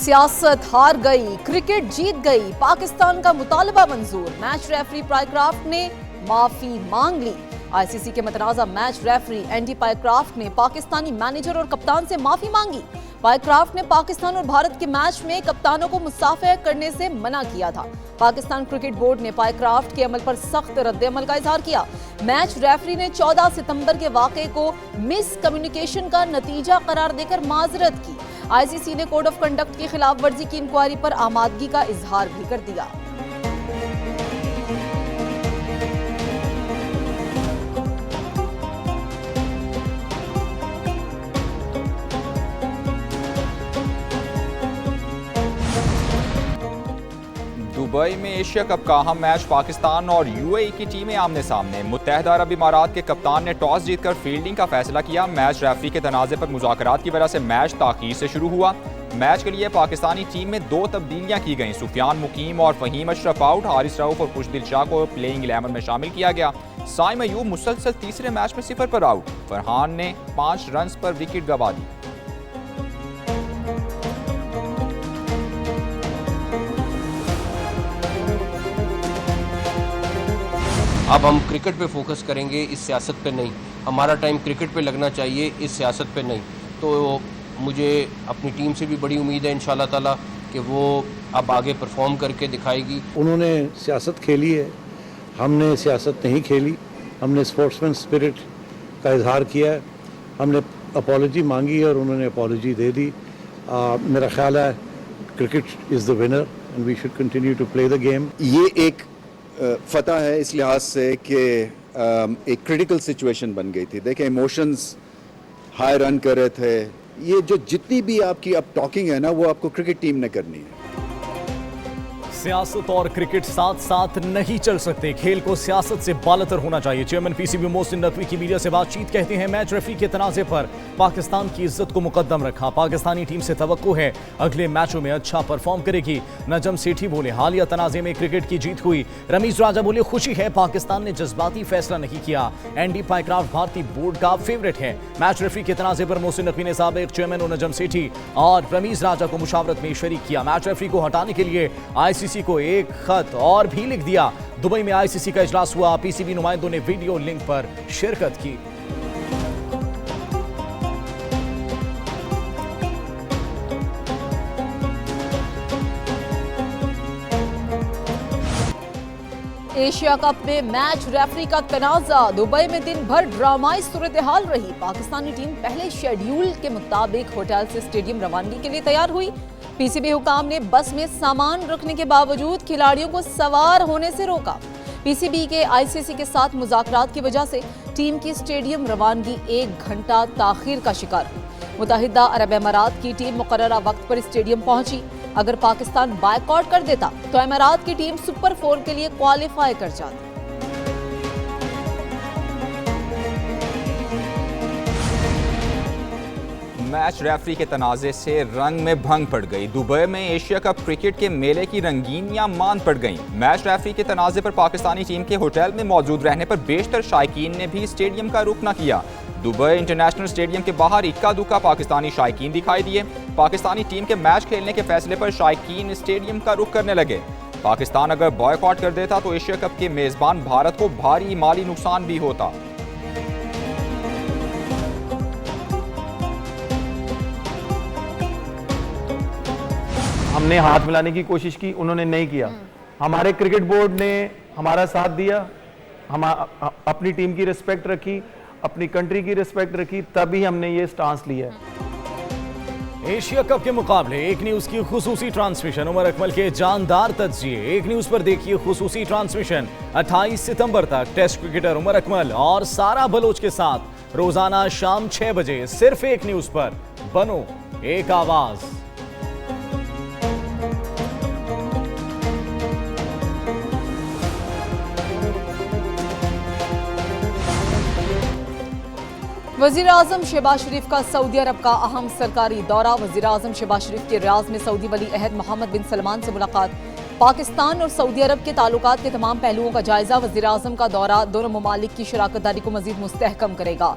सियासत हार गई, क्रिकेट जीत गई, पाकिस्तान का मुतालबा मंजूर। मैच रेफरी पायक्राफ्ट ने माफी मांग ली। आईसीसी के मतनाज़ा मैच रेफरी एंडी पायक्राफ्ट ने पाकिस्तानी मैनेजर और कप्तान से माफी मांगी। पायक्राफ्ट ने पाकिस्तान और भारत के मैच में कप्तानों को मुसाफिर करने से मना किया था। पाकिस्तान क्रिकेट बोर्ड ने पायक्राफ्ट के अमल पर सख्त रद्द-ए-अमल का इजहार किया। मैच रेफरी ने 14 सितंबर के वाकये को मिस कम्युनिकेशन का नतीजा करार देकर माजरत की। आईसीसी ने कोड ऑफ कंडक्ट की खिलाफ वर्जी की इंक्वायरी पर आमादगी का इजहार भी कर दिया। दुबई में एशिया कप का अहम मैच पाकिस्तान और यूएई की टीमें आमने सामने। मुत्तहिदा अरब इमारात के कप्तान ने टॉस जीतकर फील्डिंग का फैसला किया। मैच रेफरी के तनाज़े पर मुज़ाकरात की वजह से मैच ताख़ीर से शुरू हुआ। मैच के लिए पाकिस्तानी टीम में 2 तब्दीलियां की गईं। सुफियान मुकीम और फ़हीम अशरफ आउट, हारिस रऊफ और खुशदिल शाह को प्लेइंग 11 में शामिल किया गया। साइम अयूब मुसलसल तीसरे मैच में 0 पर आउट। फरहान ने 5 रन पर विकेट गंवा दी। अब हम क्रिकेट पे फोकस करेंगे, इस सियासत पे नहीं। हमारा टाइम क्रिकेट पे लगना चाहिए, इस सियासत पे नहीं। तो मुझे अपनी टीम से भी बड़ी उम्मीद है इंशाल्लाह ताला कि वो अब आगे परफॉर्म करके दिखाएगी। उन्होंने सियासत खेली है, हमने सियासत नहीं खेली। हमने स्पोर्ट्समैन स्पिरिट का इजहार किया है। हमने अपॉलॉजी मांगी और उन्होंने अपॉलॉजी दे दी। मेरा ख्याल है cricket is the winner and we should continue to play the game. ये एक फतह है इस लिहाज से कि एक क्रिटिकल सिचुएशन बन गई थी। देखें, इमोशंस हाई रन कर रहे थे। ये जो जितनी भी आपकी अब टॉकिंग है ना, वो आपको क्रिकेट टीम ने करनी है। सियासत और क्रिकेट साथ साथ नहीं चल सकते। खेल को सियासत से बालतर होना चाहिए। चेयरमैन पीसीबी मोहसिन नकवी की मीडिया से बातचीत कहते हैं मैच रेफरी के तनाज़े पर पाकिस्तान की इज्जत को मुकद्दम रखा। पाकिस्तानी टीम से तवक्को है अगले मैचों में अच्छा परफॉर्म करेगी। नजम सेठी बोले हालिया तनाज़े में क्रिकेट की जीत हुई। रमीज राजा बोले खुशी है पाकिस्तान ने जज्बाती फैसला नहीं किया। एंडी पायक्राफ्ट भारतीय बोर्ड का फेवरेट है। मैच रेफरी के तनाज़े पर मोहसिन नकवी ने साबिक चेयरमैन और नजम सेठी और रमीज राजा को मुशावरत में शरीक किया। मैच रेफरी को हटाने के लिए आईसीसी को एक खत और भी लिख दिया। दुबई में आईसीसी का इजलास हुआ। पीसीबी नुमाइंदों ने वीडियो लिंक पर शिरकत की। एशिया कप में मैच रेफरी का तनाजा। दुबई में दिन भर ड्रामाई सूरत हाल रही। पाकिस्तानी टीम पहले शेड्यूल के मुताबिक होटल से स्टेडियम रवानगी के लिए तैयार हुई। पीसीबी हुकाम ने बस में सामान रखने के बावजूद खिलाड़ियों को सवार होने से रोका। पीसीबी के आईसीसी के साथ मुज़ाकरात की वजह से टीम की स्टेडियम रवानगी 1 घंटा ताखीर का शिकार हुई। मुत्तहिदा अरब अमारात की टीम मुकर्ररा वक्त पर स्टेडियम पहुंची। अगर पाकिस्तान बायकॉट कर देता तो अमारात की टीम सुपर 4 के लिए क्वालिफाई कर जाती। मैच रेफरी के तनाज़े से रंग में भंग पड़ गई। दुबई में एशिया कप क्रिकेट के मेले की रंगीनियां मान पड़ गईं। मैच रेफरी के तनाज़े पर पाकिस्तानी टीम के होटल में मौजूद रहने पर बेशतर शायकीन ने भी स्टेडियम का रुख न किया। दुबई इंटरनेशनल स्टेडियम के बाहर इक्का दुक्का पाकिस्तानी शायकीन दिखाई दिए। पाकिस्तानी टीम के मैच खेलने के फैसले पर शायकीन स्टेडियम का रुख करने लगे। पाकिस्तान अगर बॉयकॉट कर देता तो एशिया कप के मेज़बान भारत को भारी माली नुकसान भी होता। हमने हाथ मिलाने की कोशिश की, उन्होंने नहीं किया। हमारे क्रिकेट बोर्ड ने हमारा साथ दिया। हम अपनी टीम की रिस्पेक्ट रखी, अपनी कंट्री की रिस्पेक्ट रखी, तभी हमने ये स्टांस लिया। एशिया कप के मुकाबले एक न्यूज की खुसूसी ट्रांसमिशन। उमर अकमल के जानदार तज्जिए। एक न्यूज पर देखिए खुसूसी ट्रांसमिशन 28 सितंबर तक। टेस्ट क्रिकेटर उमर अकमल और सारा बलोच के साथ रोजाना शाम 6 बजे सिर्फ एक न्यूज पर। बनो एक आवाज। वज़ीर आज़म शहबाज शरीफ का सऊदी अरब का अहम सरकारी दौरा। वज़ीर आज़म शहबाज शरीफ के रियाज में सऊदी वली अहद मोहम्मद बिन सलमान से मुलाकात। पाकिस्तान और सऊदी अरब के ताल्लुकात के तमाम पहलुओं का जायजा। वज़ीर आज़म का दौरा दोनों ममालिक की शराकतदारी को मजीद मुस्तहकम करेगा।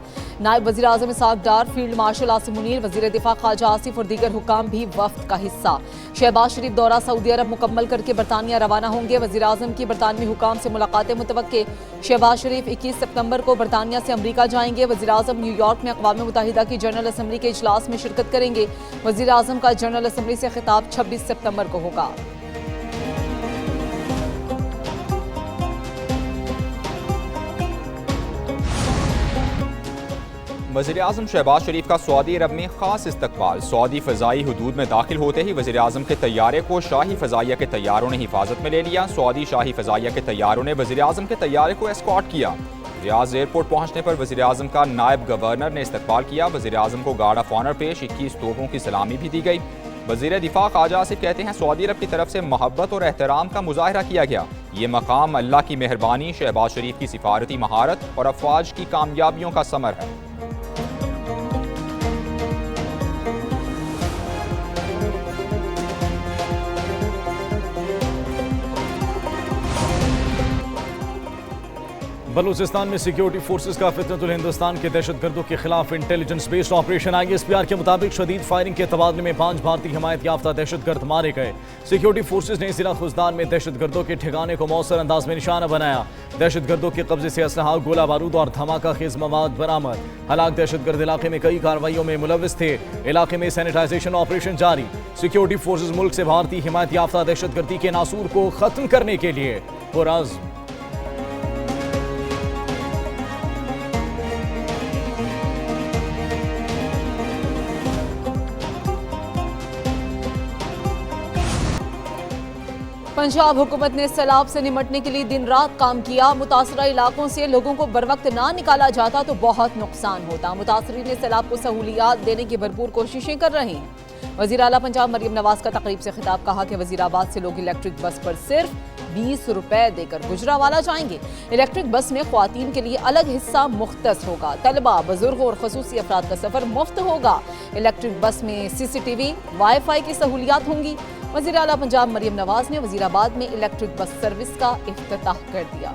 नायब वज़ीर आज़म इसहाक डार, फील्ड मार्शल आसिम मुनीर, वज़ीर दिफा ख्वाजा आसिफ और दीगर हुकाम भी वफ्द का हिस्सा। शहबाज शरीफ दौरा सऊदी अरब मुकम्मल करके बरतानिया रवाना होंगे। वज़ीर आज़म की बरतानवी हुकाम से मुलाकातें मुतवक्के। शहबाज शरीफ 21 सितंबर को बरतानिया से अमरीका जाएंगे। वज़ीर आज़म न्यूयॉर्क में अक़वाम मुत्तहिदा की जनरल असम्बली के इजलास में शिरकत करेंगे। वज़ीर आज़म का जनरल असम्बली से खिताब 26 सितंबर को होगा। वज़ीर आज़म शहबाज शरीफ का सऊदी अरब में खास इस्तकबाल। सऊदी फ़ज़ाई हदूद में दाखिल होते ही वज़ीर आज़म के तैयारे को शाही फ़ज़ाइया के तैयारों ने हिफाजत में ले लिया। सऊदी शाही फ़ज़ाइया के तैयारों ने वज़ीर आज़म के तैयारे को एस्कॉर्ट किया। रियाज एयरपोर्ट पहुंचने पर वज़ीर आज़म का नायब गवर्नर ने इस्तकबाल किया। वज़ीर आज़म को गार्ड ऑफ ऑनर पेश 21 तोपों की सलामी भी दी गई। वज़ीर दिफा ख्वाजा आसिफ कहते हैं सऊदी अरब की तरफ से मोहब्बत और एहतराम का मुजाहरा किया गया। ये मकाम अल्लाह की मेहरबानी, शहबाज शरीफ की सिफारती महारत और अफवाज की कामयाबियों का समर है। बलूचिस्तान में सिक्योरिटी फोर्सेस का फितनतुल हिंदुस्तान के दहशतगर्दों के खिलाफ इंटेलिजेंस बेस्ड ऑपरेशन। ISPR के मुताबिक शदीद फायरिंग के तबादले में 5 भारतीय हिमायत याफ्ता दहशतगर्द मारे गए। सिक्योरिटी फोर्सेस ने जिला खुजदार में दहशतगर्दों के ठिकाने को मौसर अंदाज में निशाना बनाया। दहशतगर्दों के कब्जे से असलहा, गोला बारूद और धमाका खेज मवाद बरामद। हलाक दहशतगर्द इलाके में कई कार्रवाइयों में मुलविस थे। इलाके में सैनिटाइजेशन ऑपरेशन जारी। सिक्योरिटी फोर्सेस मुल्क से भारतीय हिमायत याफ्ता दहशतगर्दी के नासूर को खत्म करने के लिए पुरअज़्म। पंजाब हुकूमत ने सैलाब से निमटने के लिए दिन रात काम किया। मुतासरा इलाकों से लोगों को बरवक्त ना निकाला जाता तो बहुत नुकसान होता। मुतासरीन ने सैलाब को सहूलियात देने की भरपूर कोशिशें कर रहे हैं। वज़ीर आला पंजाब मरियम नवाज का तकरीब से खिताब, कहा कि वज़ीराबाद से लोग इलेक्ट्रिक बस पर सिर्फ 20 रुपए देकर गुजरावाला जाएंगे। इलेक्ट्रिक बस में ख्वातीन के लिए अलग हिस्सा मुख्तस होगा। तलबा, बुजुर्ग और खसूसी अफराद का सफर मुफ्त होगा। इलेक्ट्रिक बस में CCTV, वाईफाई की सहूलियात होंगी। वज़ीर आला पंजाब मरियम नवाज ने वज़ीराबाद में इलेक्ट्रिक बस सर्विस का इफ्तिताह कर दिया।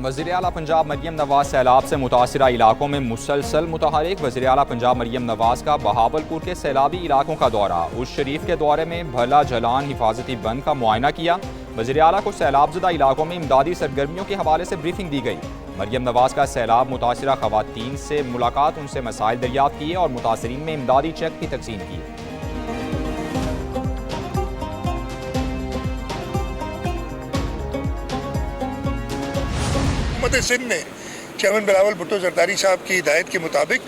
वज़ीर आला पंजाब मरियम नवाज सैलाब से मुतासरा इलाकों में मुसलसल मुतहरिक। वज़ीर आला पंजाब मरियम नवाज का बहावलपुर के सैलाबी इलाकों का दौरा। उस शरीफ के दौरे में भला जलान हिफाजती बंद का मुआयना किया। वज़ीर आला को सैलाबज़दा इलाकों में इमदादी सरगर्मियों के हवाले से ब्रीफिंग दी गई। मरियम नवाज का सैलाब मुतासरा ख़वातीन से मुलाकात, उनसे मसाइल दरियाफ्त किए और मुतासरीन में इमदादी चेक भी तकसीम किए। हुकूमत सिंध ने चेयरमैन बिलावल भुट्टो जरदारी साहब की हिदायत के मुताबिक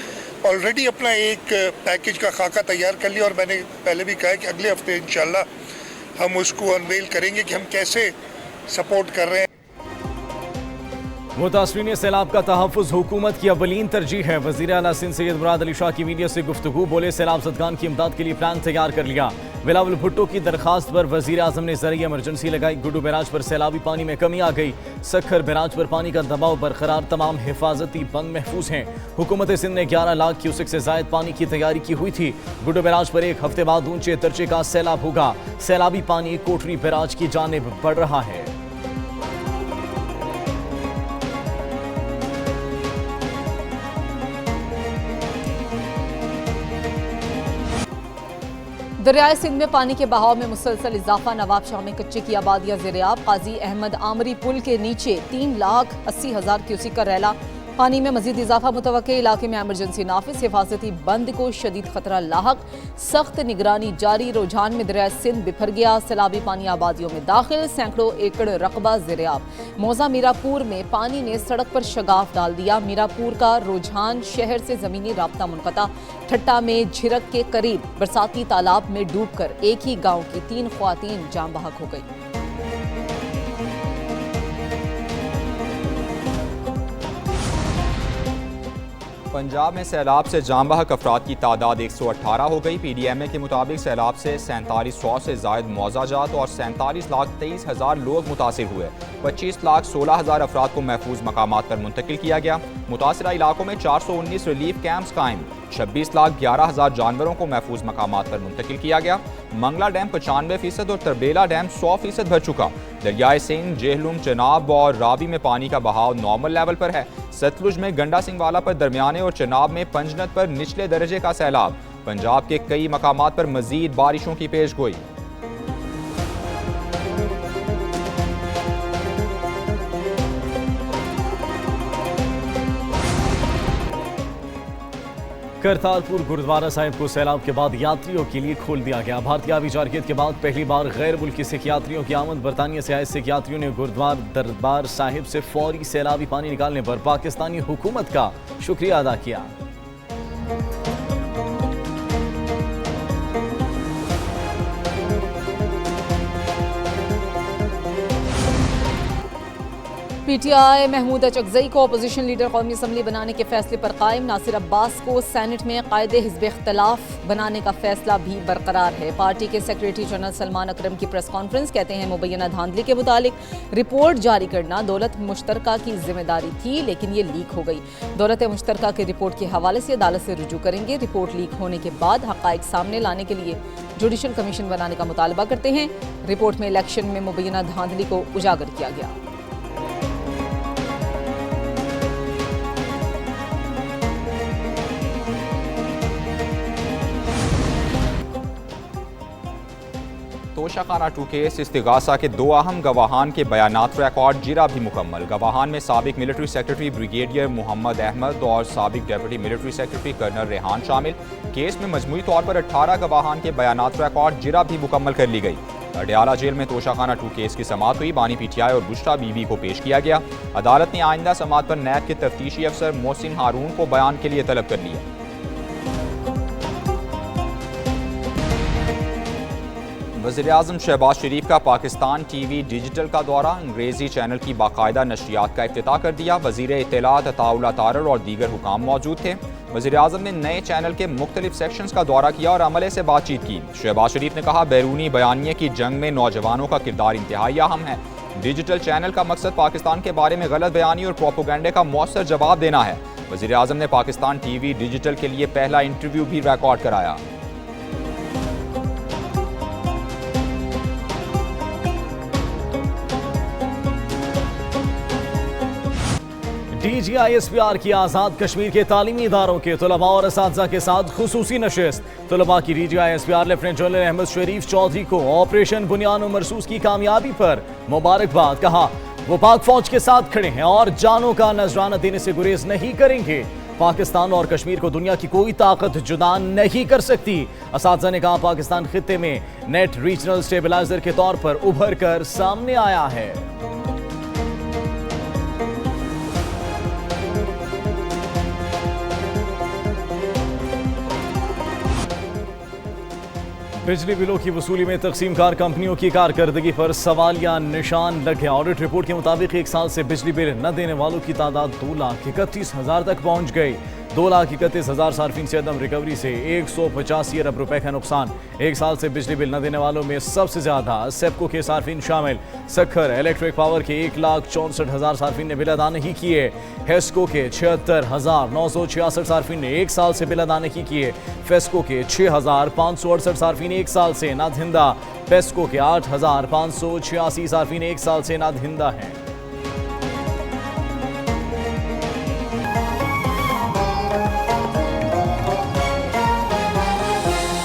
ऑलरेडी अपना एक पैकेज का खाका तैयार कर लिया और मैंने पहले भी कहा कि अगले हफ्ते इंशाल्लाह हम उसको अनवेल करेंगे कि हम कैसे सपोर्ट कर रहे हैं। मुतासरीन सैलाब का तहफ़्फ़ुज़ हुकूमत की अव्वलीन तरजीह है। वज़ीर आला सिंध सैयद मुराद अली शाह की मीडिया से गुफ्तगू, बोले सैलाब ज़दगान की इमदाद के लिए प्लान तैयार कर लिया। बिलावल भुट्टो की दरखास्त पर वज़ीर आज़म ने ज़रिए इमरजेंसी लगाई। गुड्डू बैराज पर सैलाबी पानी में कमी आ गई। सखर बैराज पर पानी का दबाव बरकरार, तमाम हिफाजती बंद महफूज हैं। हुकूमत सिंध ने 11 लाख क्यूसेक से ज़ायद पानी की तैयारी की हुई थी। गुड्डू बैराज पर 1 हफ्ते बाद ऊंचे दर्जे का सैलाब होगा। सैलाबी पानी कोटरी बैराज की जानिब बढ़ रहा है। दरियाए सिंध में पानी के बहाव में मुसलसल इजाफा। नवाब शाह में कच्चे की आबादियां ज़ेर-ए-आब। काजी अहमद आमरी पुल के नीचे 3,80,000 क्यूसिक का रैला। पानी में मजीद इजाफा मुतवक्के। इलाके में एमरजेंसी नाफिज, हिफाजती बंद को शदीद खतरा लाहक। सख्त निगरानी जारी। रुझान में दरियाए सिंध बिफर गया। सैलाबी पानी आबादियों में दाखिल। सैकड़ों एकड़ रकबा ज़ेर-ए-आब। मौजा मीरापुर में पानी ने सड़क पर शगाफ डाल दिया। मीरापुर का रुझान शहर से ज़मीनी राब्ता मुनक़ता। ठट्टा में झिरक के करीब बरसाती तालाब में डूबकर एक ही गाँव की 3 ख्वातीन जान बहक हो गई। पंजाब में सैलाब से जाम बहक अफराद की तादाद 118 हो गई। PDMA के मुताबिक सैलाब से 4700 से जायद मुआवजात और 47,23,000 लोग मुतासिर हुए। 25,16,000 अफराद को महफूज मकामात पर मुंतकिल किया गया। मुतासरा इलाकों में 419 रिलीफ कैंप्स कायम। 26,11,000 जानवरों को महफूज मकामात पर मुंतकिल किया गया। मंगला डैम 95% और तरबेला डैम 100% भर चुका। दरियाए सिंध, जेहलुम, चनाब और रावी में पानी का बहाव नॉर्मल लेवल पर है। सतलुज में गंडा सिंहवाला पर दरमियाने और चनाब में पंजनत पर निचले दर्जे का सैलाब। पंजाब के कई मकामात पर मजीद बारिशों की पेशगोई। करतारपुर गुरुद्वारा साहिब को सैलाब के बाद यात्रियों के लिए खोल दिया गया। भारतीय आबी जारखियत के बाद पहली बार गैर मुल्की सिख यात्रियों की आमद। बरतानिया से आए सिख यात्रियों ने गुरुद्वारा दरबार साहिब से फौरी सैलाबी पानी निकालने पर पाकिस्तानी हुकूमत का शुक्रिया अदा किया। PTI महमूद अचकजई को अपोजिशन लीडर कौमी असम्बली बनाने के फैसले पर कायम। नासिर अब्बास को सेनेट में कायदे हिज़्ब इख्तिलाफ बनाने का फैसला भी बरकरार है। पार्टी के सेक्रेटरी जनरल सलमान अकरम की प्रेस कॉन्फ्रेंस कहते हैं मुबैना धांधली के मुतालिक रिपोर्ट जारी करना दौलत मुश्तरका की जिम्मेदारी थी, लेकिन ये लीक हो गई। दौलत मुश्तरका की रिपोर्ट के हवाले से अदालत से रुजू करेंगे। रिपोर्ट लीक होने के बाद हक़ाइक़ सामने लाने के लिए जुडिशल कमीशन बनाने का मुतालबा करते हैं। रिपोर्ट में इलेक्शन में मुबैना धांधली को उजागर किया गया। तोशाखाना 2 केस इस्तिगासा के 2 अहम गवाहान के बयानात रिकॉर्ड जिरा भी मुकम्मल। गवाहान में साबिक military secretary brigadier Mohammad Ahmad और साबिक deputy military secretary colonel Rehan शामिल। केस में मजमूई तौर पर 18 गवाहान के बयानात रिकॉर्ड जिरा भी मुकम्मल कर ली गई। अडयाला जेल में तोशाखाना 2 केस की समाअत हुई। बानी PTI और बुशरा बीबी को पेश किया गया। अदालत ने आइंदा समाअत पर नैब के तफ्तीशी अफसर मोहसिन हारून को बयान के लिए तलब कर लिया। वज़ीर-ए-आज़म शहबाज शरीफ का पाकिस्तान TV डिजिटल का दौरा। अंग्रेजी चैनल की बाकायदा नशरियात का इफ्तिताह कर दिया। वज़ीर इत्तलात अताउल्लाह तारर और दीगर हुकाम मौजूद थे। वज़ीर-ए-आज़म ने नए चैनल के मुख्तलिफ सेक्शंस का दौरा किया और अमले से बातचीत की। शहबाज शरीफ ने कहा, बैरूनी बयानिए की जंग में नौजवानों का किरदार इंतहाई अहम है। डिजिटल चैनल का मकसद पाकिस्तान के बारे में गलत बयानी और प्रोपोगंडे का मौसर जवाब देना है। वज़ीर-ए-आज़म ने पाकिस्तान TV डिजिटल के लिए पहला इंटरव्यू भी रिकॉर्ड कराया। DGI-SPR की आज़ाद कश्मीर के तालीमी इदारों के तलबा और असातिज़ा के साथ खुसूसी नशिस्त। तलबा की DGI-SPR लेफ्टिनेंट जनरल अहमद शरीफ चौधरी को ऑपरेशन बुनियान मरसूस की कामयाबी पर मुबारकबाद। कहा, वो पाक फौज के साथ खड़े हैं और जानों का नजराना देने से गुरेज नहीं करेंगे। पाकिस्तान और कश्मीर को दुनिया की कोई ताकत जुदा नहीं कर सकती। असातिज़ा ने कहा, पाकिस्तान खित्ते में नेट रीजनल स्टेबलाइजर के तौर पर उभर कर सामने आया है। बिजली बिलों की वसूली में तकसीमकार कंपनियों की कारकर्दगी पर सवालिया निशान लग गया। ऑडिट रिपोर्ट के मुताबिक 1 साल से बिजली बिल न देने वालों की तादाद 2,31,000 तक पहुंच गई। 2,31,000 सार्फिन से अदम रिकवरी से 185 अरब रुपए का नुकसान। 1 साल से बिजली बिल न देने वालों में सबसे ज्यादा सेप्को के सार्फिन शामिल। सखर इलेक्ट्रिक पावर के 1,64,000 सार्फिन ने बिल अदा नहीं किए। हेस्को के 76,966 सार्फिन ने 1 साल से बिल अदा नहीं किए। फेस्को के 6,568 सार्फिन 1 साल से नादहिंदा। पेस्को के 8,586 सार्फिन 1 साल से नादहिंदा हैं।